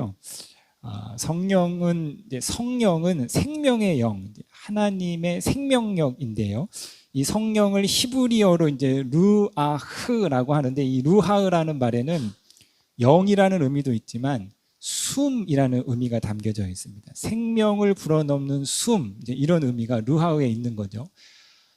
있는데요. 성령은 생명의 영, 하나님의 생명력인데요. 이 성령을 히브리어로 이제 루아흐라고 하는데, 이 루하흐라는 말에는 영이라는 의미도 있지만 숨이라는 의미가 담겨져 있습니다. 생명을 불어넣는 숨, 이제 이런 의미가 루하흐에 있는 거죠.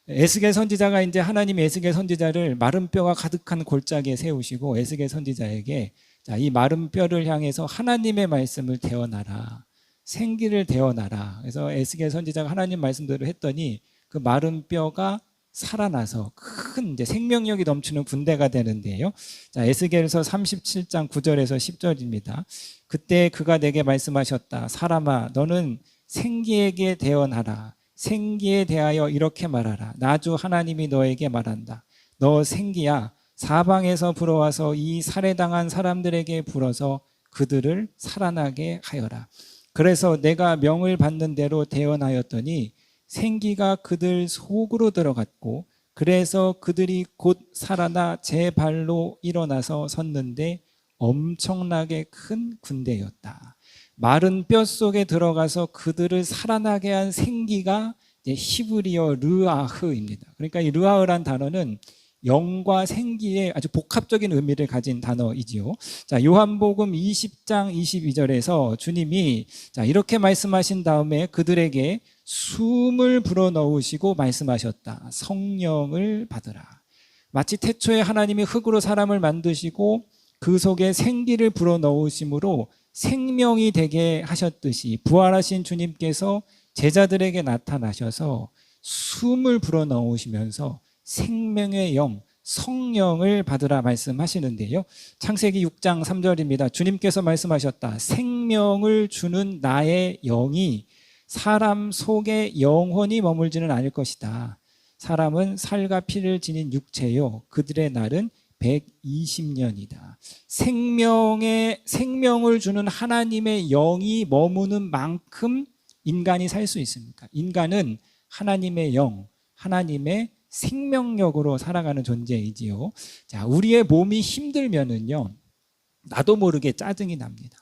에스겔 선지자가 이제 하나님 에스겔 선지자를 마른 뼈가 가득한 골짜기에 세우시고 에스겔 선지자에게 이 마른 뼈를 향해서 하나님의 말씀을 대어나라, 생기를 대어나라. 그래서 에스겔 선지자가 하나님 말씀대로 했더니 그 마른 뼈가 살아나서 큰 이제 생명력이 넘치는 군대가 되는데요. 에스겔서 37장 9절에서 10절입니다. 그때 그가 내게 말씀하셨다. 사람아, 너는 생기에게 대언하라. 생기에 대하여 이렇게 말하라. 나 주 하나님이 너에게 말한다. 너 생기야, 사방에서 불어와서 이 살해당한 사람들에게 불어서 그들을 살아나게 하여라. 그래서 내가 명을 받는 대로 대언하였더니 생기가 그들 속으로 들어갔고, 그래서 그들이 곧 살아나 제 발로 일어나서 섰는데 엄청나게 큰 군대였다. 마른 뼈 속에 들어가서 그들을 살아나게 한 생기가 히브리어 르아흐입니다. 그러니까 이 르아흐란 단어는 영과 생기의 아주 복합적인 의미를 가진 단어이지요. 요한복음 20장 22절에서 주님이 이렇게 말씀하신 다음에 그들에게 숨을 불어넣으시고 말씀하셨다. 성령을 받으라. 마치 태초에 하나님이 흙으로 사람을 만드시고 그 속에 생기를 불어넣으심으로 생명이 되게 하셨듯이 부활하신 주님께서 제자들에게 나타나셔서 숨을 불어넣으시면서 생명의 영, 성령을 받으라 말씀하시는데요. 창세기 6장 3절입니다. 주님께서 말씀하셨다. 생명을 주는 나의 영이 사람 속에 영원히 머물지는 않을 것이다. 사람은 살과 피를 지닌 육체요, 그들의 날은 120년이다. 생명을 주는 하나님의 영이 머무는 만큼 인간이 살 수 있습니까? 인간은 하나님의 영, 하나님의 생명력으로 살아가는 존재이지요. 우리의 몸이 힘들면은요, 나도 모르게 짜증이 납니다.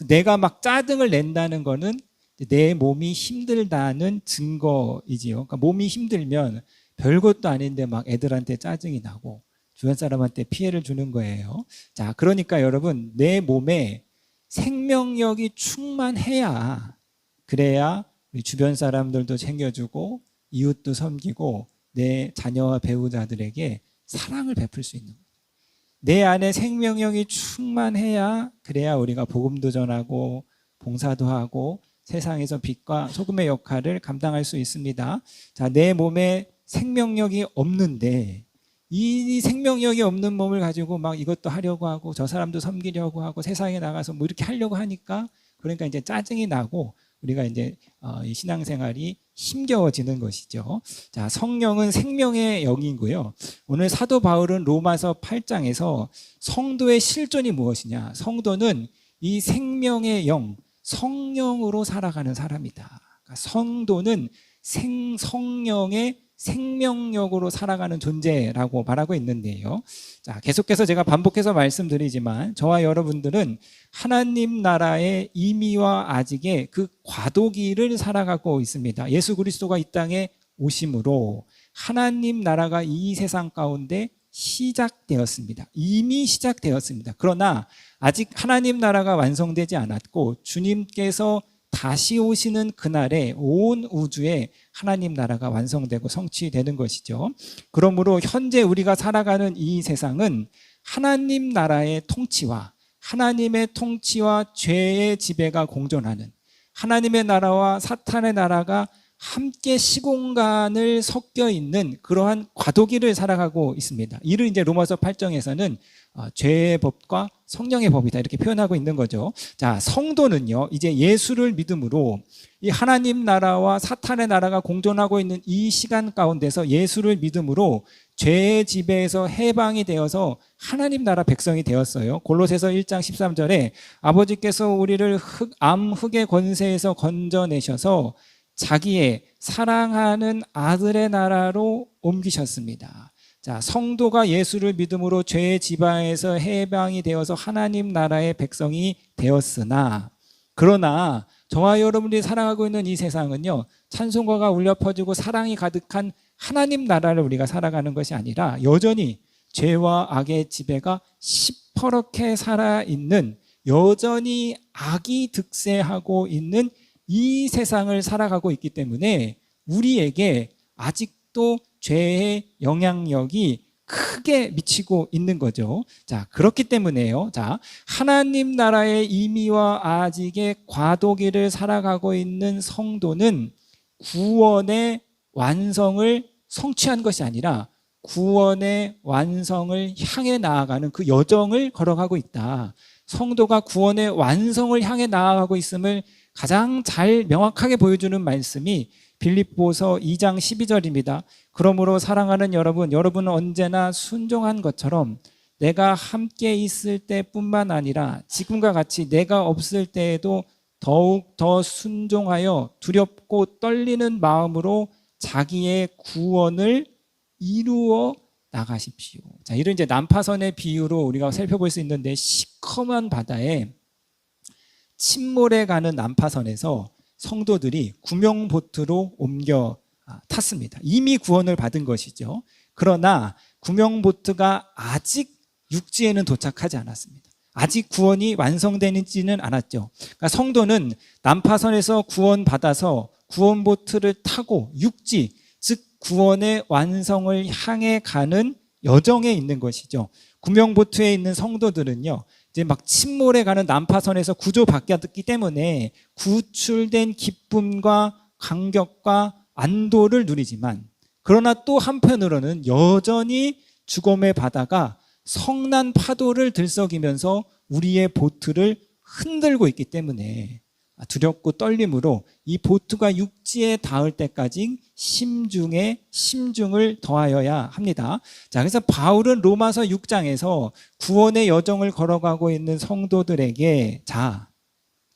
내가 막 짜증을 낸다는 거는 내 몸이 힘들다는 증거이지요. 그러니까 몸이 힘들면 별것도 아닌데 막 애들한테 짜증이 나고 주변 사람한테 피해를 주는 거예요. 그러니까 여러분, 내 몸에 생명력이 충만해야, 그래야 우리 주변 사람들도 챙겨주고 이웃도 섬기고 내 자녀와 배우자들에게 사랑을 베풀 수 있는 거예요. 내 안에 생명력이 충만해야, 그래야 우리가 복음도 전하고 봉사도 하고 세상에서 빛과 소금의 역할을 감당할 수 있습니다. 내 몸에 생명력이 없는데, 이 생명력이 없는 몸을 가지고 막 이것도 하려고 하고 저 사람도 섬기려고 하고 세상에 나가서 뭐 이렇게 하려고 하니까, 그러니까 이제 짜증이 나고 우리가 이제 신앙생활이 힘겨워지는 것이죠. 성령은 생명의 영이고요. 오늘 사도 바울은 로마서 8장에서 성도의 실존이 무엇이냐? 성도는 이 생명의 영, 성령으로 살아가는 사람이다. 그러니까 성도는 성령의 생명력으로 살아가는 존재라고 말하고 있는데요. 계속해서 제가 반복해서 말씀드리지만 저와 여러분들은 하나님 나라의 이미와 아직의 그 과도기를 살아가고 있습니다. 예수 그리스도가 이 땅에 오심으로 하나님 나라가 이 세상 가운데 시작되었습니다. 이미 시작되었습니다. 그러나 아직 하나님 나라가 완성되지 않았고, 주님께서 다시 오시는 그날에 온 우주에 하나님 나라가 완성되고 성취되는 것이죠. 그러므로 현재 우리가 살아가는 이 세상은 하나님 나라의 통치와 하나님의 통치와 죄의 지배가 공존하는, 하나님의 나라와 사탄의 나라가 함께 시공간을 섞여 있는 그러한 과도기를 살아가고 있습니다. 이를 이제 로마서 8장에서는 죄의 법과 성령의 법이다, 이렇게 표현하고 있는 거죠. 성도는요, 이제 예수를 믿음으로 이 하나님 나라와 사탄의 나라가 공존하고 있는 이 시간 가운데서 예수를 믿음으로 죄의 지배에서 해방이 되어서 하나님 나라 백성이 되었어요. 골로새서 1장 13절에 아버지께서 우리를 흑의 권세에서 건져내셔서 자기의 사랑하는 아들의 나라로 옮기셨습니다. 자, 성도가 예수를 믿음으로 죄의 지방에서 해방이 되어서 하나님 나라의 백성이 되었으나, 그러나 저와 여러분들이 살아가고 있는 이 세상은요, 찬송가가 울려 퍼지고 사랑이 가득한 하나님 나라를 우리가 살아가는 것이 아니라 여전히 죄와 악의 지배가 시퍼렇게 살아있는, 여전히 악이 득세하고 있는 이 세상을 살아가고 있기 때문에 우리에게 아직도 죄의 영향력이 크게 미치고 있는 거죠. 자, 그렇기 때문에요. 자, 하나님 나라의 임의와 아직의 과도기를 살아가고 있는 성도는 구원의 완성을 성취한 것이 아니라 구원의 완성을 향해 나아가는 그 여정을 걸어가고 있다. 성도가 구원의 완성을 향해 나아가고 있음을 가장 잘 명확하게 보여주는 말씀이 빌립보서 2장 12절입니다. 그러므로 사랑하는 여러분, 여러분은 언제나 순종한 것처럼 내가 함께 있을 때뿐만 아니라 지금과 같이 내가 없을 때에도 더욱 더 순종하여 두렵고 떨리는 마음으로 자기의 구원을 이루어 나가십시오. 자, 이런 이제 난파선의 비유로 우리가 살펴볼 수 있는데, 시커먼 바다에 침몰해 가는 난파선에서 성도들이 구명보트로 옮겨 탔습니다. 이미 구원을 받은 것이죠. 그러나 구명보트가 아직 육지에는 도착하지 않았습니다. 아직 구원이 완성되지는 않았죠. 그러니까 성도는 난파선에서 구원받아서 구원보트를 타고 육지, 즉 구원의 완성을 향해 가는 여정에 있는 것이죠. 구명보트에 있는 성도들은요, 이제 막 침몰해 가는 난파선에서 구조받았기 때문에 구출된 기쁨과 감격과 안도를 누리지만, 그러나 또 한편으로는 여전히 죽음의 바다가 성난 파도를 들썩이면서 우리의 보트를 흔들고 있기 때문에 두렵고 떨림으로 이 보트가 육지에 닿을 때까지 심중에 심중을 더하여야 합니다. 자, 그래서 바울은 로마서 6장에서 구원의 여정을 걸어가고 있는 성도들에게, 자,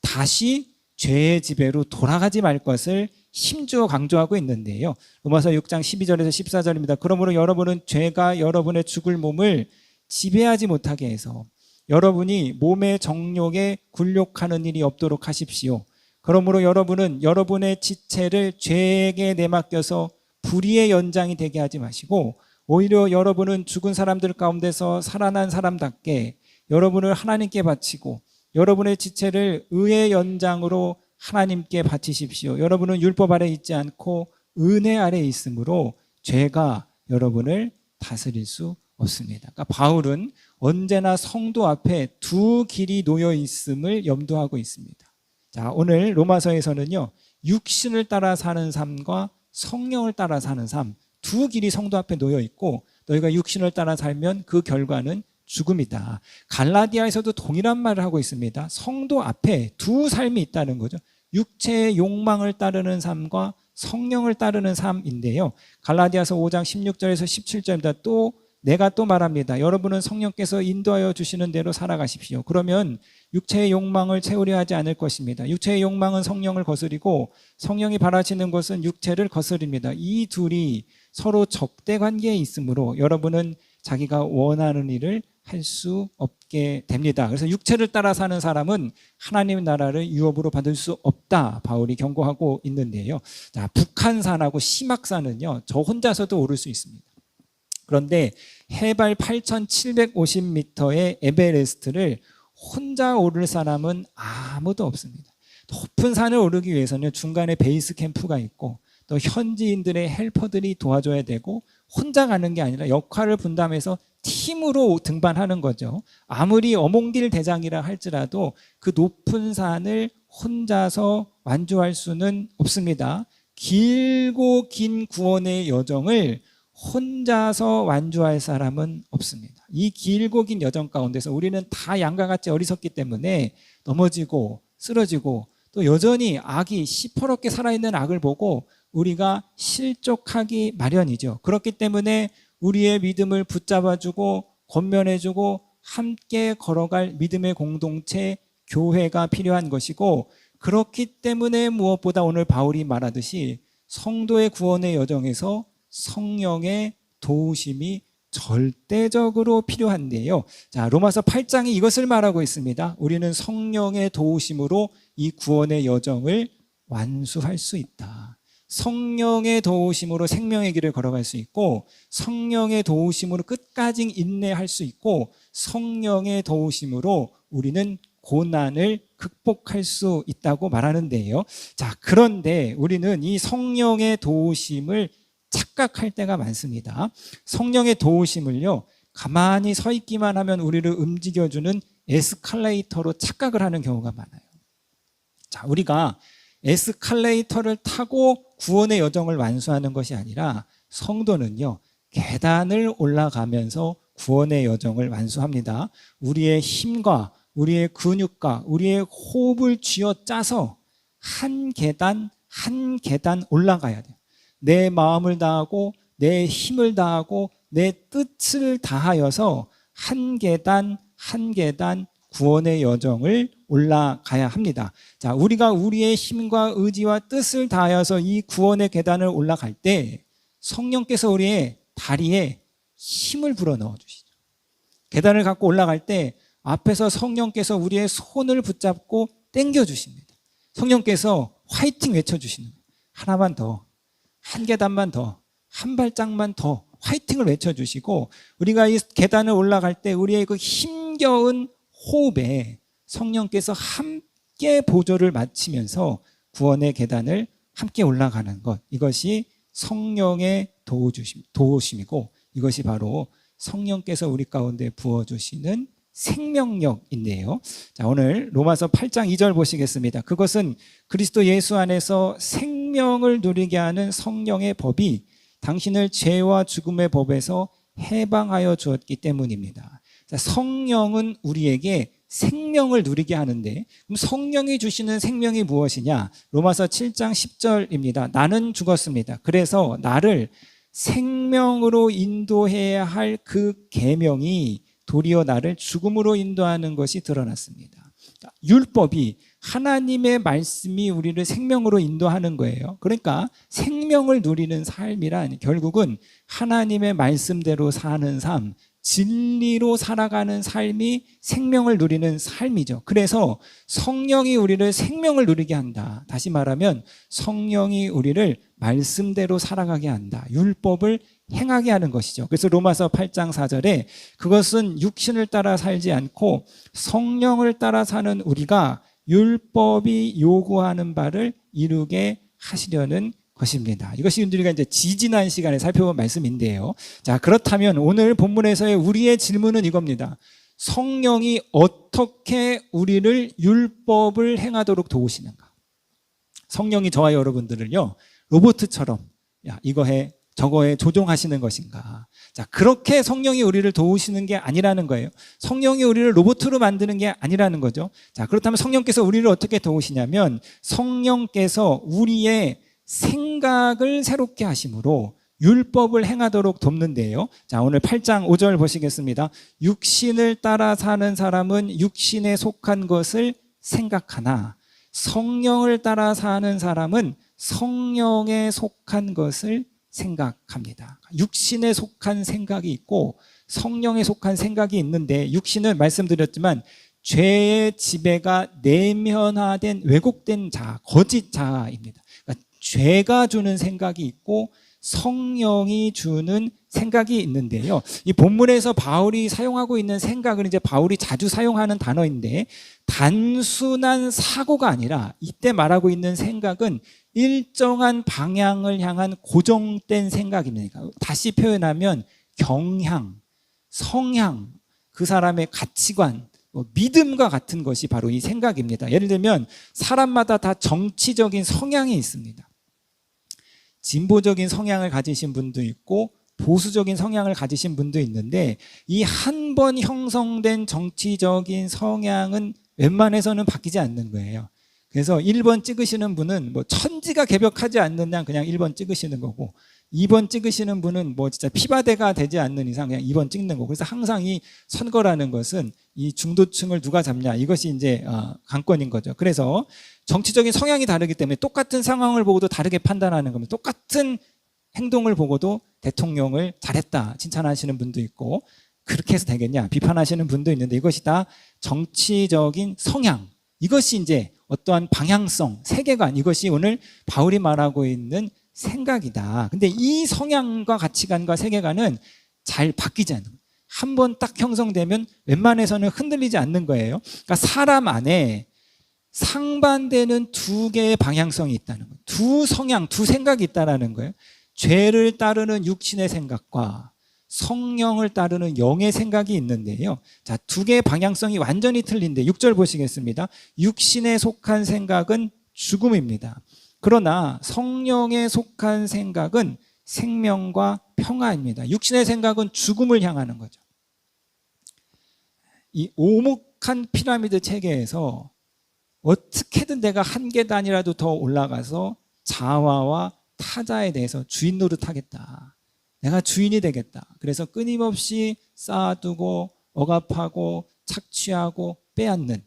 다시 죄의 지배로 돌아가지 말 것을 힘주어 강조하고 있는데요. 로마서 6장 12절에서 14절입니다. 그러므로 여러분은 죄가 여러분의 죽을 몸을 지배하지 못하게 해서 여러분이 몸의 정욕에 굴욕하는 일이 없도록 하십시오. 그러므로 여러분은 여러분의 지체를 죄에게 내맡겨서 불의의 연장이 되게 하지 마시고, 오히려 여러분은 죽은 사람들 가운데서 살아난 사람답게 여러분을 하나님께 바치고 여러분의 지체를 의의 연장으로 하나님께 바치십시오. 여러분은 율법 아래 있지 않고 은혜 아래 있으므로 죄가 여러분을 다스릴 수 없습니다. 그러니까 바울은 언제나 성도 앞에 두 길이 놓여 있음을 염두하고 있습니다. 자, 오늘 로마서에서는요, 육신을 따라 사는 삶과 성령을 따라 사는 삶, 두 길이 성도 앞에 놓여 있고, 너희가 육신을 따라 살면 그 결과는 죽음이다. 갈라디아에서도 동일한 말을 하고 있습니다. 성도 앞에 두 삶이 있다는 거죠. 육체의 욕망을 따르는 삶과 성령을 따르는 삶인데요. 갈라디아서 5장 16절에서 17절입니다. 또 내가 또 말합니다. 여러분은 성령께서 인도하여 주시는 대로 살아가십시오. 그러면 육체의 욕망을 채우려 하지 않을 것입니다. 육체의 욕망은 성령을 거스리고 성령이 바라시는 것은 육체를 거스립니다. 이 둘이 서로 적대 관계에 있으므로 여러분은 자기가 원하는 일을 할 수 없게 됩니다. 그래서 육체를 따라 사는 사람은 하나님 나라를 유업으로 받을 수 없다, 바울이 경고하고 있는데요. 자, 북한산하고 심악산은요, 저 혼자서도 오를 수 있습니다. 그런데 해발 8,750m의 에베레스트를 혼자 오를 사람은 아무도 없습니다. 높은 산을 오르기 위해서는 중간에 베이스 캠프가 있고 또 현지인들의 헬퍼들이 도와줘야 되고, 혼자 가는 게 아니라 역할을 분담해서 팀으로 등반하는 거죠. 아무리 어몽길 대장이라 할지라도 그 높은 산을 혼자서 완주할 수는 없습니다. 길고 긴 구원의 여정을 혼자서 완주할 사람은 없습니다. 이 길고 긴 여정 가운데서 우리는 다 양과 같이 어리석기 때문에 넘어지고 쓰러지고, 또 여전히 악이 시퍼렇게 살아있는 악을 보고 우리가 실족하기 마련이죠. 그렇기 때문에 우리의 믿음을 붙잡아주고 권면해주고 함께 걸어갈 믿음의 공동체, 교회가 필요한 것이고, 그렇기 때문에 무엇보다 오늘 바울이 말하듯이 성도의 구원의 여정에서 성령의 도우심이 절대적으로 필요한데요. 자, 로마서 8장이 이것을 말하고 있습니다. 우리는 성령의 도우심으로 이 구원의 여정을 완수할 수 있다. 성령의 도우심으로 생명의 길을 걸어갈 수 있고, 성령의 도우심으로 끝까지 인내할 수 있고, 성령의 도우심으로 우리는 고난을 극복할 수 있다고 말하는데요. 자, 그런데 우리는 이 성령의 도우심을 착각할 때가 많습니다. 성령의 도우심을요, 가만히 서 있기만 하면 우리를 움직여주는 에스컬레이터로 착각을 하는 경우가 많아요. 자, 우리가 에스컬레이터를 타고 구원의 여정을 완수하는 것이 아니라 성도는요, 계단을 올라가면서 구원의 여정을 완수합니다. 우리의 힘과 우리의 근육과 우리의 호흡을 쥐어짜서 한 계단 한 계단 올라가야 돼요. 내 마음을 다하고 내 힘을 다하고 내 뜻을 다하여서 한 계단 한 계단 구원의 여정을 올라가야 합니다. 자, 우리가 우리의 힘과 의지와 뜻을 다하여서 이 구원의 계단을 올라갈 때 성령께서 우리의 다리에 힘을 불어넣어 주시죠. 계단을 갖고 올라갈 때 앞에서 성령께서 우리의 손을 붙잡고 당겨 주십니다. 성령께서 화이팅 외쳐주시는 거예요. 하나만 더, 한 계단만 더, 한 발짝만 더 화이팅을 외쳐주시고, 우리가 이 계단을 올라갈 때 우리의 그 힘겨운 호흡에 성령께서 함께 보조를 마치면서 구원의 계단을 함께 올라가는 것, 이것이 성령의 도우심이고, 이것이 바로 성령께서 우리 가운데 부어주시는 생명력인데요. 자, 오늘 로마서 8장 2절 보시겠습니다. 그것은 그리스도 예수 안에서 생명을 누리게 하는 성령의 법이 당신을 죄와 죽음의 법에서 해방하여 주었기 때문입니다. 자, 성령은 우리에게 생명을 누리게 하는데, 그럼 성령이 주시는 생명이 무엇이냐? 로마서 7장 10절입니다. 나는 죽었습니다. 그래서 나를 생명으로 인도해야 할 그 계명이 도리어 나를 죽음으로 인도하는 것이 드러났습니다. 율법이, 하나님의 말씀이 우리를 생명으로 인도하는 거예요. 그러니까 생명을 누리는 삶이란 결국은 하나님의 말씀대로 사는 삶, 진리로 살아가는 삶이 생명을 누리는 삶이죠. 그래서 성령이 우리를 생명을 누리게 한다. 다시 말하면 성령이 우리를 말씀대로 살아가게 한다. 율법을 행하게 하는 것이죠. 그래서 로마서 8장 4절에 그것은 육신을 따라 살지 않고 성령을 따라 사는 우리가 율법이 요구하는 바를 이루게 하시려는 것입니다. 이것이 우리가 이제 지지난 시간에 살펴본 말씀인데요. 자, 그렇다면 오늘 본문에서의 우리의 질문은 이겁니다. 성령이 어떻게 우리를 율법을 행하도록 도우시는가? 성령이 저와 여러분들을요, 로봇처럼 야, 이거 해, 저거 해 조종하시는 것인가? 자, 그렇게 성령이 우리를 도우시는 게 아니라는 거예요. 성령이 우리를 로봇으로 만드는 게 아니라는 거죠. 자, 그렇다면 성령께서 우리를 어떻게 도우시냐면 성령께서 우리의 생각을 새롭게 하심으로 율법을 행하도록 돕는데요. 자, 오늘 8장 5절 보시겠습니다. 육신을 따라 사는 사람은 육신에 속한 것을 생각하나 성령을 따라 사는 사람은 성령에 속한 것을 생각합니다. 육신에 속한 생각이 있고 성령에 속한 생각이 있는데, 육신은 말씀드렸지만 죄의 지배가 내면화된 왜곡된 자, 거짓 자입니다. 그러니까 죄가 주는 생각이 있고 성령이 주는 생각이 있는데요. 이 본문에서 바울이 사용하고 있는 생각은 이제 바울이 자주 사용하는 단어인데, 단순한 사고가 아니라 이때 말하고 있는 생각은 일정한 방향을 향한 고정된 생각입니다. 다시 표현하면 경향, 성향, 그 사람의 가치관, 믿음과 같은 것이 바로 이 생각입니다. 예를 들면 사람마다 다 정치적인 성향이 있습니다. 진보적인 성향을 가지신 분도 있고 보수적인 성향을 가지신 분도 있는데, 이 한 번 형성된 정치적인 성향은 웬만해서는 바뀌지 않는 거예요. 그래서 1번 찍으시는 분은 뭐 천지가 개벽하지 않는 한 그냥 1번 찍으시는 거고, 2번 찍으시는 분은 뭐 진짜 피바대가 되지 않는 이상 그냥 2번 찍는 거고. 그래서 항상 이 선거라는 것은 이 중도층을 누가 잡냐, 이것이 이제 관건인 거죠. 그래서 정치적인 성향이 다르기 때문에 똑같은 상황을 보고도 다르게 판단하는 겁니다. 똑같은 행동을 보고도 대통령을 잘했다 칭찬하시는 분도 있고, 그렇게 해서 되겠냐 비판하시는 분도 있는데, 이것이 다 정치적인 성향, 이것이 이제 어떠한 방향성, 세계관, 이것이 오늘 바울이 말하고 있는 생각이다. 근데 이 성향과 가치관과 세계관은 잘 바뀌지 않는 거예요. 한번 딱 형성되면 웬만해서는 흔들리지 않는 거예요. 그러니까 사람 안에 상반되는 두 개의 방향성이 있다는 거예요. 두 성향, 두 생각이 있다는 거예요. 죄를 따르는 육신의 생각과 성령을 따르는 영의 생각이 있는데요. 자, 두 개의 방향성이 완전히 틀린데 6절 보시겠습니다. 육신에 속한 생각은 죽음입니다. 그러나 성령에 속한 생각은 생명과 평화입니다. 육신의 생각은 죽음을 향하는 거죠. 이 오목한 피라미드 체계에서 어떻게든 내가 한 계단이라도 더 올라가서 자아와 타자에 대해서 주인 노릇하겠다. 내가 주인이 되겠다. 그래서 끊임없이 쌓아두고 억압하고 착취하고 빼앗는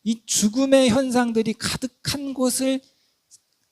이 죽음의 현상들이 가득한 곳을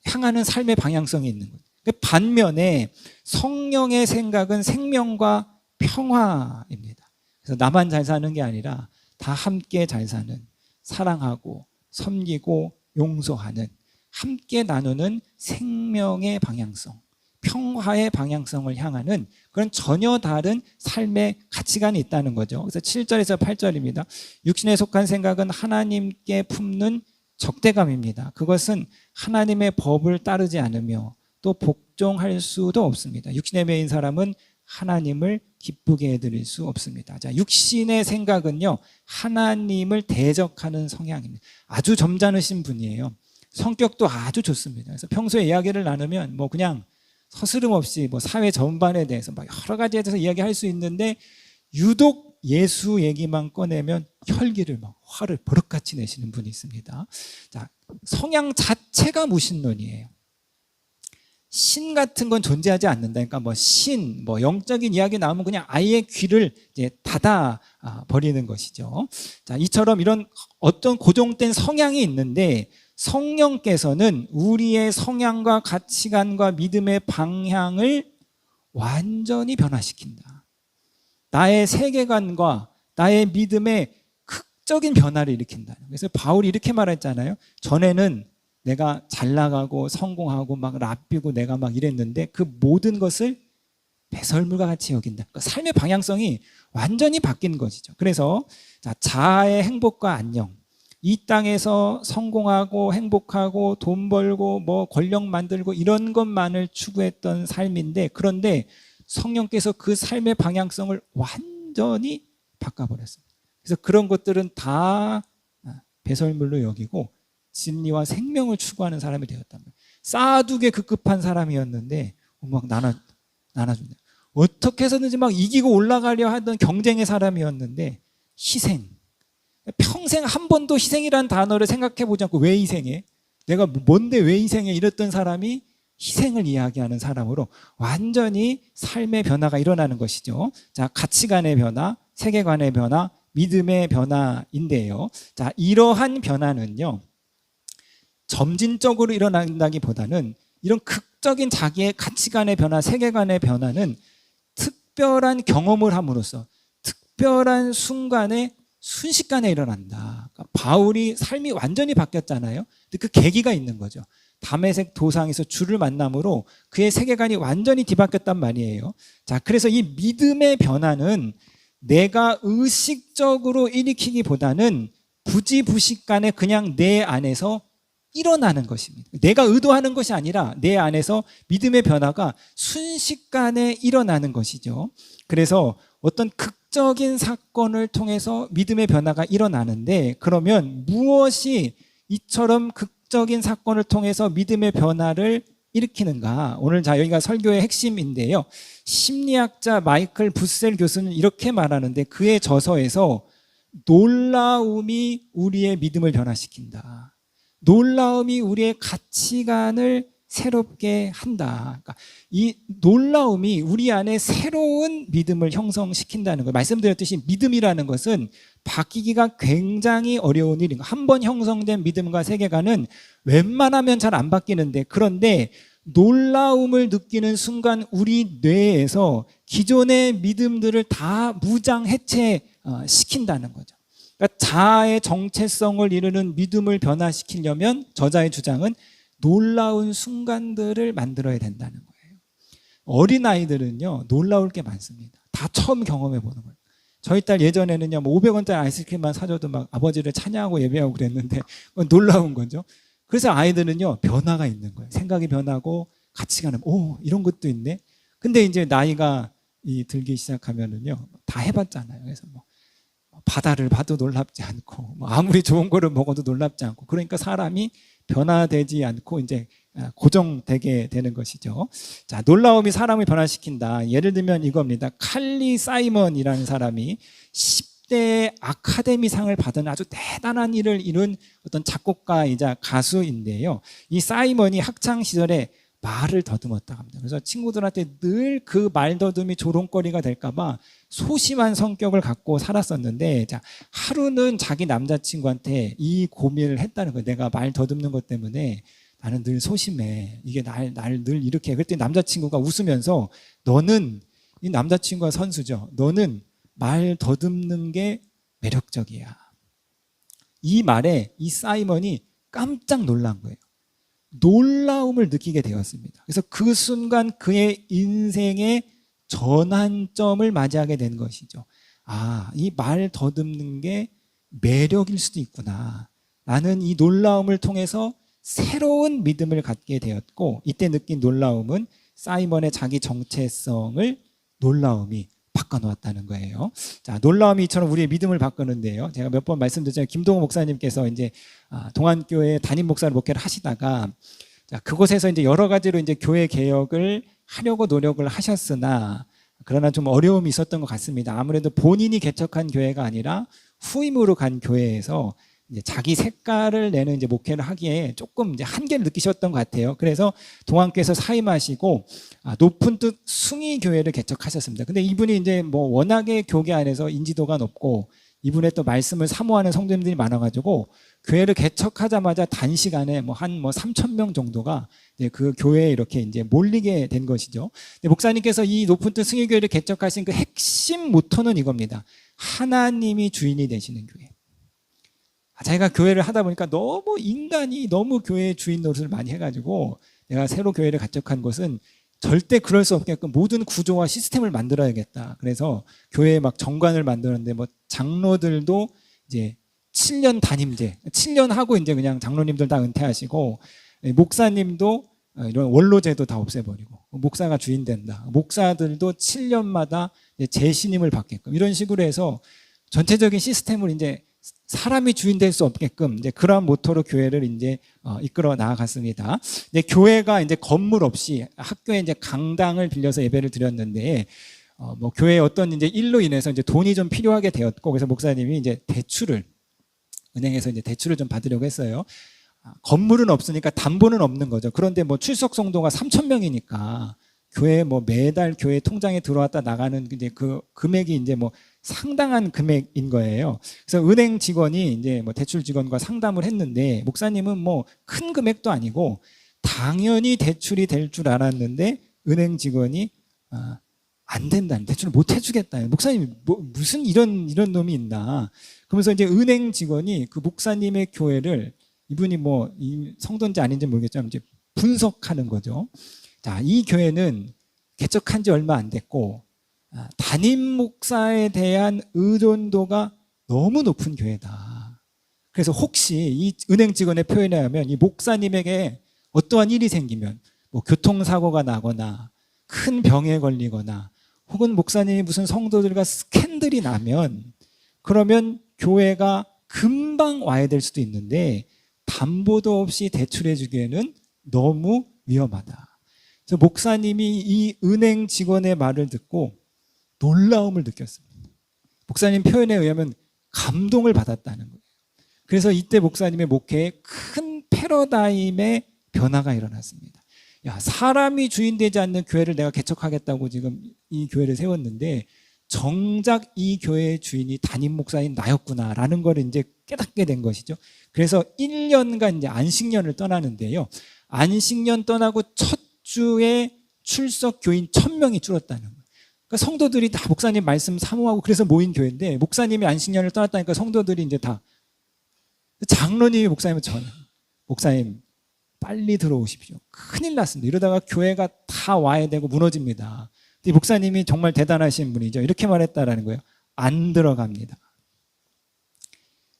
향하는 삶의 방향성이 있는 거예요. 반면에 성령의 생각은 생명과 평화입니다. 그래서 나만 잘 사는 게 아니라 다 함께 잘 사는, 사랑하고 섬기고 용서하는, 함께 나누는 생명의 방향성, 평화의 방향성을 향하는 그런 전혀 다른 삶의 가치관이 있다는 거죠. 그래서 7절에서 8절입니다. 육신에 속한 생각은 하나님께 품는 적대감입니다. 그것은 하나님의 법을 따르지 않으며 또 복종할 수도 없습니다. 육신에 매인 사람은 하나님을 기쁘게 해드릴 수 없습니다. 자, 육신의 생각은요, 하나님을 대적하는 성향입니다. 아주 점잖으신 분이에요. 성격도 아주 좋습니다. 그래서 평소에 이야기를 나누면 뭐 그냥 서스름 없이 뭐 사회 전반에 대해서 막 여러 가지에 대해서 이야기할 수 있는데, 유독 예수 얘기만 꺼내면 혈기를 막 화를 버럭같이 내시는 분이 있습니다. 자, 성향 자체가 무신론이에요. 신 같은 건 존재하지 않는다. 그러니까 뭐 신, 뭐 영적인 이야기 나오면 그냥 아예 귀를 이제 닫아 버리는 것이죠. 자, 이처럼 이런 어떤 고정된 성향이 있는데, 성령께서는 우리의 성향과 가치관과 믿음의 방향을 완전히 변화시킨다. 나의 세계관과 나의 믿음의 극적인 변화를 일으킨다. 그래서 바울이 이렇게 말했잖아요. 전에는 내가 잘 나가고 성공하고 막 랍비고 내가 막 이랬는데 그 모든 것을 배설물과 같이 여긴다. 그러니까 삶의 방향성이 완전히 바뀐 것이죠. 그래서 자아의 행복과 안녕, 이 땅에서 성공하고 행복하고 돈 벌고 뭐 권력 만들고 이런 것만을 추구했던 삶인데, 그런데 성령께서 그 삶의 방향성을 완전히 바꿔버렸습니다. 그래서 그런 것들은 다 배설물로 여기고 진리와 생명을 추구하는 사람이 되었단 말이에요. 쌓아두게 급급한 사람이었는데 막 나눠준다. 어떻게 해서든지 막 이기고 올라가려 하던 경쟁의 사람이었는데 희생. 평생 한 번도 희생이라는 단어를 생각해 보지 않고 왜 희생해? 내가 뭔데 왜 희생해? 이랬던 사람이 희생을 이야기하는 사람으로 완전히 삶의 변화가 일어나는 것이죠. 자, 가치관의 변화, 세계관의 변화, 믿음의 변화인데요. 자, 이러한 변화는요, 점진적으로 일어난다기보다는 이런 극적인 자기의 가치관의 변화, 세계관의 변화는 특별한 경험을 함으로써 특별한 순간에 순식간에 일어난다. 그러니까 바울이 삶이 완전히 바뀌었잖아요. 근데 그 계기가 있는 거죠. 다메섹 도상에서 주를 만남으로 그의 세계관이 완전히 뒤바뀌었단 말이에요. 자, 그래서 이 믿음의 변화는 내가 의식적으로 일으키기보다는 부지부식간에 그냥 내 안에서 일어나는 것입니다. 내가 의도하는 것이 아니라 내 안에서 믿음의 변화가 순식간에 일어나는 것이죠. 그래서 어떤 극적인 사건을 통해서 믿음의 변화가 일어나는데, 그러면 무엇이 이처럼 극적인 사건을 통해서 믿음의 변화를 일으키는가? 오늘 여기가 설교의 핵심인데요. 심리학자 마이클 부셀 교수는 이렇게 말하는데, 그의 저서에서 놀라움이 우리의 믿음을 변화시킨다. 놀라움이 우리의 가치관을 새롭게 한다. 그러니까 이 놀라움이 우리 안에 새로운 믿음을 형성시킨다는 거예요. 말씀드렸듯이 믿음이라는 것은 바뀌기가 굉장히 어려운 일인 거예요. 한번 형성된 믿음과 세계관은 웬만하면 잘 안 바뀌는데, 그런데 놀라움을 느끼는 순간 우리 뇌에서 기존의 믿음들을 다 무장 해체시킨다는 거죠. 그러니까 자아의 정체성을 이루는 믿음을 변화시키려면 저자의 주장은 놀라운 순간들을 만들어야 된다는 거예요. 어린아이들은요, 놀라울 게 많습니다. 다 처음 경험해 보는 거예요. 저희 딸 예전에는요, 뭐 500원짜리 아이스크림만 사줘도 막 아버지를 찬양하고 예배하고 그랬는데 그건 놀라운 거죠. 그래서 아이들은요, 변화가 있는 거예요. 생각이 변하고 가치관은 이런 것도 있네. 근데 이제 나이가 들기 시작하면은요, 다 해봤잖아요. 그래서 뭐 바다를 봐도 놀랍지 않고, 뭐 아무리 좋은 거를 먹어도 놀랍지 않고, 그러니까 사람이 변화되지 않고 이제 고정되게 되는 것이죠. 자, 놀라움이 사람을 변화시킨다. 예를 들면 이겁니다. 칼리 사이먼이라는 사람이 10대 아카데미상을 받은 아주 대단한 일을 이룬 어떤 작곡가이자 가수인데요. 이 사이먼이 학창 시절에 말을 더듬었다고 합니다. 그래서 친구들한테 늘 그 말더듬이 조롱거리가 될까봐 소심한 성격을 갖고 살았었는데, 자, 하루는 자기 남자친구한테 이 고민을 했다는 거예요. 내가 말 더듬는 것 때문에 나는 늘 소심해. 이게 날 늘 이렇게 해. 그랬더니 남자친구가 웃으면서 너는, 이 남자친구가 선수죠. 너는 말 더듬는 게 매력적이야. 이 말에 이 사이먼이 깜짝 놀란 거예요. 놀라움을 느끼게 되었습니다. 그래서 그 순간 그의 인생의 전환점을 맞이하게 된 것이죠. 아, 이 말 더듬는 게 매력일 수도 있구나. 라는 이 놀라움을 통해서 새로운 믿음을 갖게 되었고, 이때 느낀 놀라움은 사이먼의 자기 정체성을 놀라움이 바꿔놓았다는 거예요. 자, 놀라움이 이처럼 우리의 믿음을 바꾸는데요. 제가 몇 번 말씀드렸잖아요. 김동호 목사님께서 이제 동안교회 담임 목사로 목회를 하시다가, 자, 그곳에서 이제 여러 가지로 이제 교회 개혁을 하려고 노력을 하셨으나, 그러나 좀 어려움이 있었던 것 같습니다. 아무래도 본인이 개척한 교회가 아니라 후임으로 간 교회에서 이제 자기 색깔을 내는 이제 목회를 하기에 조금 이제 한계를 느끼셨던 것 같아요. 그래서 동안교회에서 사임하시고 높은 뜻 숭의교회를 개척하셨습니다. 근데 이분이 이제 뭐 워낙에 교계 안에서 인지도가 높고 이분의 또 말씀을 사모하는 성도님들이 많아가지고 교회를 개척하자마자 단시간에 뭐 한 3,000명 정도가 이제 그 교회에 이렇게 이제 몰리게 된 것이죠. 근데 목사님께서 이 높은 뜻 숭의교회를 개척하신 그 핵심 모토는 이겁니다. 하나님이 주인이 되시는 교회. 자기가 교회를 하다 보니까 너무 인간이 너무 교회의 주인 노릇을 많이 해가지고 내가 새로 교회를 개척한 것은 절대 그럴 수 없게끔 모든 구조와 시스템을 만들어야겠다. 그래서 교회에 막 정관을 만드는데 뭐 장로들도 이제 7년 단임제, 7년 하고 이제 그냥 장로님들 다 은퇴하시고, 목사님도 이런 원로제도 다 없애버리고 목사가 주인 된다. 목사들도 7년마다 재신임을 받게끔 이런 식으로 해서 전체적인 시스템을 이제 사람이 주인 될 수 없게끔 이제 그러한 모토로 교회를 이제 이끌어 나아갔습니다. 이제 교회가 이제 건물 없이 학교에 이제 강당을 빌려서 예배를 드렸는데, 뭐 교회에 어떤 이제 일로 인해서 이제 돈이 좀 필요하게 되었고, 그래서 목사님이 이제 대출을 은행에서 이제 대출을 좀 받으려고 했어요. 건물은 없으니까 담보는 없는 거죠. 그런데 뭐 출석 성도가 3,000명이니까 교회 뭐 매달 교회 통장에 들어왔다 나가는 이제 그 금액이 이제 뭐 상당한 금액인 거예요. 그래서 은행 직원이 이제 뭐 대출 직원과 상담을 했는데, 목사님은 뭐 큰 금액도 아니고 당연히 대출이 될 줄 알았는데 은행 직원이 안 된다는, 대출을 못 해주겠다. 목사님이 무슨 이런 놈이 있나. 그러면서 이제 은행 직원이 그 목사님의 교회를, 이분이 뭐 성도인지 아닌지 모르겠지만 이제 분석하는 거죠. 자, 이 교회는 개척한 지 얼마 안 됐고 담임 목사에 대한 의존도가 너무 높은 교회다. 그래서 혹시 이 은행 직원의 표현에 의하면 이 목사님에게 어떠한 일이 생기면 뭐 교통사고가 나거나 큰 병에 걸리거나 혹은 목사님이 무슨 성도들과 스캔들이 나면 그러면 교회가 금방 와야 될 수도 있는데 담보도 없이 대출해 주기에는 너무 위험하다. 그래서 목사님이 이 은행 직원의 말을 듣고 놀라움을 느꼈습니다. 목사님 표현에 의하면 감동을 받았다는 거예요. 그래서 이때 목사님의 목회에 큰 패러다임의 변화가 일어났습니다. 야, 사람이 주인되지 않는 교회를 내가 개척하겠다고 지금 이 교회를 세웠는데 정작 이 교회의 주인이 담임 목사인 나였구나라는 걸 이제 깨닫게 된 것이죠. 그래서 1년간 이제 안식년을 떠나는데요. 안식년 떠나고 첫 주의 출석 교인 1000명이 줄었다는 거예요. 그러니까 성도들이 다 목사님 말씀 사모하고 그래서 모인 교회인데 목사님이 안식년을 떠났다니까 성도들이 이제 다 장로님이 목사님은 저는 목사님 빨리 들어오십시오. 큰일 났습니다. 이러다가 교회가 다 와야 되고 무너집니다. 근데 목사님이 정말 대단하신 분이죠. 이렇게 말했다라는 거예요. 안 들어갑니다.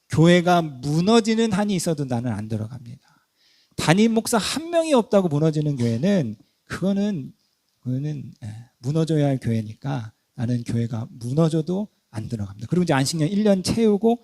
교회가 무너지는 한이 있어도 나는 안 들어갑니다. 담임 목사 한 명이 없다고 무너지는 교회는 그거는 무너져야 할 교회니까 나는 교회가 무너져도 안 들어갑니다. 그리고 이제 안식년 1년 채우고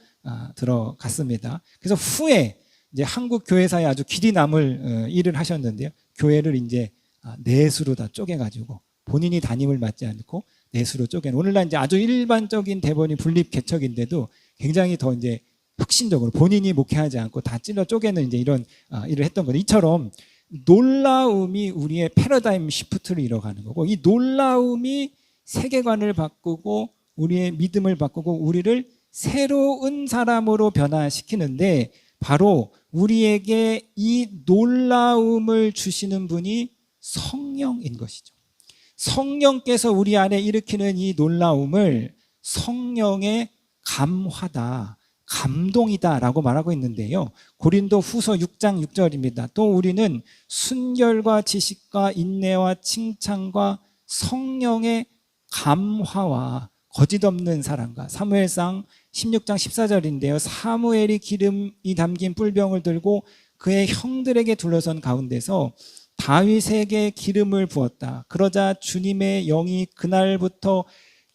들어갔습니다. 그래서 후에 이제 한국 교회사에 아주 길이 남을 일을 하셨는데요. 교회를 이제 넷으로 다 쪼개가지고 본인이 담임을 맡지 않고 넷으로 쪼개는 오늘날 이제 아주 일반적인 대본이 분립 개척인데도 굉장히 더 이제 혁신적으로 본인이 목회하지 않고 다 찔러 쪼개는 이제 이런 일을 했던 거죠. 이처럼 놀라움이 우리의 패러다임 시프트를 이뤄가는 거고 이 놀라움이 세계관을 바꾸고 우리의 믿음을 바꾸고 우리를 새로운 사람으로 변화시키는데 바로 우리에게 이 놀라움을 주시는 분이 성령인 것이죠. 성령께서 우리 안에 일으키는 이 놀라움을 성령의 감화다, 감동이다라고 말하고 있는데요. 고린도 후서 6장 6절입니다. 또 우리는 순결과 지식과 인내와 칭찬과 성령의 감화와 거짓 없는 사랑과 사무엘상 16장 14절인데요. 사무엘이 기름이 담긴 뿔병을 들고 그의 형들에게 둘러선 가운데서 다윗에게 기름을 부었다. 그러자 주님의 영이 그날부터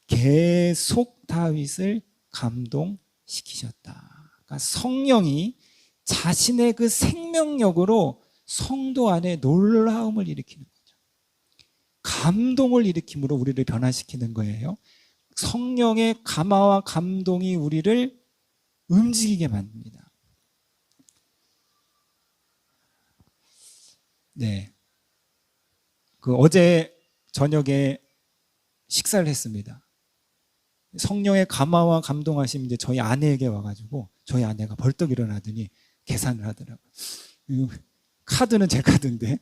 계속 다윗을 감동시키셨다. 그러니까 성령이 자신의 그 생명력으로 성도 안에 놀라움을 일으키는 거죠. 감동을 일으킴으로 우리를 변화시키는 거예요. 성령의 감화와 감동이 우리를 움직이게 만듭니다. 네. 어제 저녁에 식사를 했습니다. 성령의 감화와 감동하심 이제 저희 아내에게 와가지고 저희 아내가 벌떡 일어나더니 계산을 하더라고요. 카드는 제 카드인데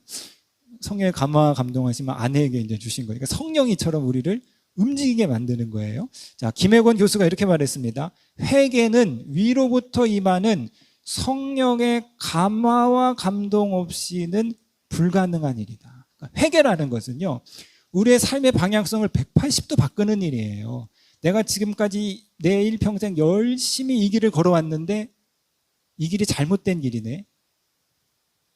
성령의 감화와 감동하시면 아내에게 이제 주신 거니까 성령이처럼 우리를 움직이게 만드는 거예요. 자, 김혜권 교수가 이렇게 말했습니다. 회개는 위로부터 임하는 성령의 감화와 감동 없이는 불가능한 일이다. 그러니까 회개라는 것은요, 우리의 삶의 방향성을 180도 바꾸는 일이에요. 내가 지금까지 내 일평생 열심히 이 길을 걸어왔는데 이 길이 잘못된 길이네,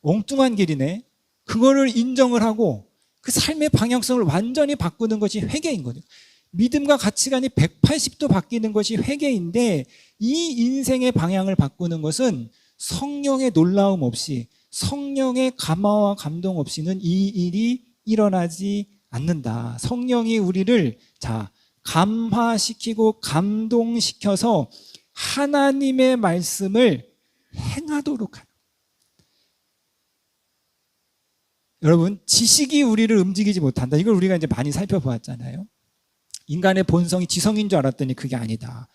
엉뚱한 길이네, 그거를 인정을 하고 그 삶의 방향성을 완전히 바꾸는 것이 회개인 거죠. 믿음과 가치관이 180도 바뀌는 것이 회개인데 이 인생의 방향을 바꾸는 것은 성령의 놀라움 없이, 성령의 감화와 감동 없이는 이 일이 일어나지 않는다. 성령이 우리를 감화시키고 감동시켜서 하나님의 말씀을 행하도록 하는. 여러분, 지식이 우리를 움직이지 못한다. 이걸 우리가 이제 많이 살펴보았잖아요. 인간의 본성이 지성인 줄 알았더니 그게 아니다.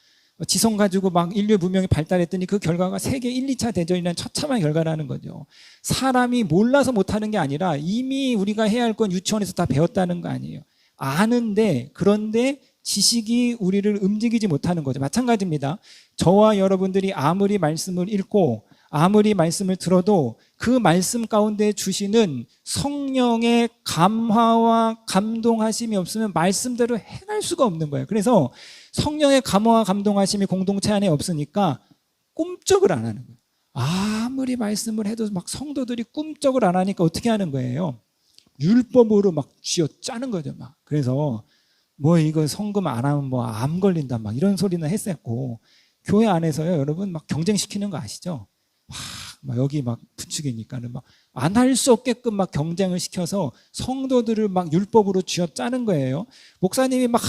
지성 가지고 막 인류 문명이 발달했더니 그 결과가 세계 1, 2차 대전이라는 처참한 결과라는 거죠. 사람이 몰라서 못하는 게 아니라 이미 우리가 해야 할 건 유치원에서 다 배웠다는 거 아니에요. 아는데, 그런데 지식이 우리를 움직이지 못하는 거죠. 마찬가지입니다. 저와 여러분들이 아무리 말씀을 읽고 아무리 말씀을 들어도 그 말씀 가운데 주시는 성령의 감화와 감동하심이 없으면 말씀대로 행할 수가 없는 거예요. 그래서 성령의 감화와 감동하심이 공동체 안에 없으니까 꿈쩍을 안 하는 거예요. 아무리 말씀을 해도 막 성도들이 꿈쩍을 안 하니까 어떻게 하는 거예요? 율법으로 막 쥐어짜는 거죠. 막. 그래서 뭐 이거 성금 안 하면 뭐 암 걸린다 막 이런 소리는 했었고, 교회 안에서요, 여러분 막 경쟁시키는 거 아시죠? 막 여기 막 부추기니까는 막 안 할 수 없게끔 막 경쟁을 시켜서 성도들을 막 율법으로 쥐어짜는 거예요. 목사님이 막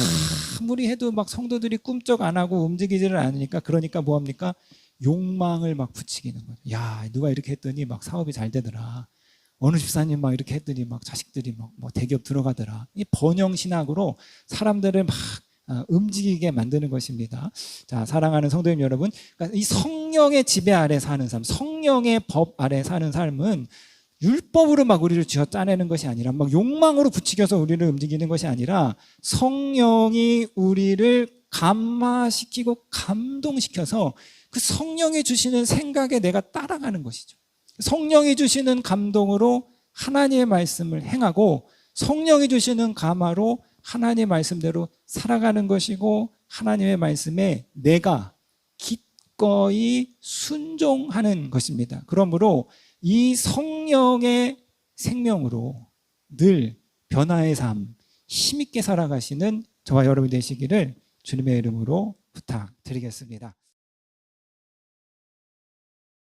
아무리 해도 막 성도들이 꿈쩍 안 하고 움직이지를 않으니까, 그러니까 뭐 합니까? 욕망을 막 부추기는 거예요. 야, 누가 이렇게 했더니 막 사업이 잘 되더라. 어느 집사님 막 이렇게 했더니 막 자식들이 막 뭐 대기업 들어가더라. 이 번영 신학으로 사람들을 막 움직이게 만드는 것입니다. 자, 사랑하는 성도님 여러분, 그러니까 이 성령의 지배 아래 사는 삶, 성령의 법 아래 사는 삶은 율법으로 막 우리를 쥐어 짜내는 것이 아니라 막 욕망으로 부추겨서 우리를 움직이는 것이 아니라 성령이 우리를 감화시키고 감동시켜서 그 성령이 주시는 생각에 내가 따라가는 것이죠. 성령이 주시는 감동으로 하나님의 말씀을 행하고 성령이 주시는 감화로 하나님의 말씀대로 살아가는 것이고 하나님의 말씀에 내가 기꺼이 순종하는 것입니다. 그러므로 이 성령의 생명으로 늘 변화의 삶, 힘있게 살아가시는 저와 여러분이 되시기를 주님의 이름으로 부탁드리겠습니다.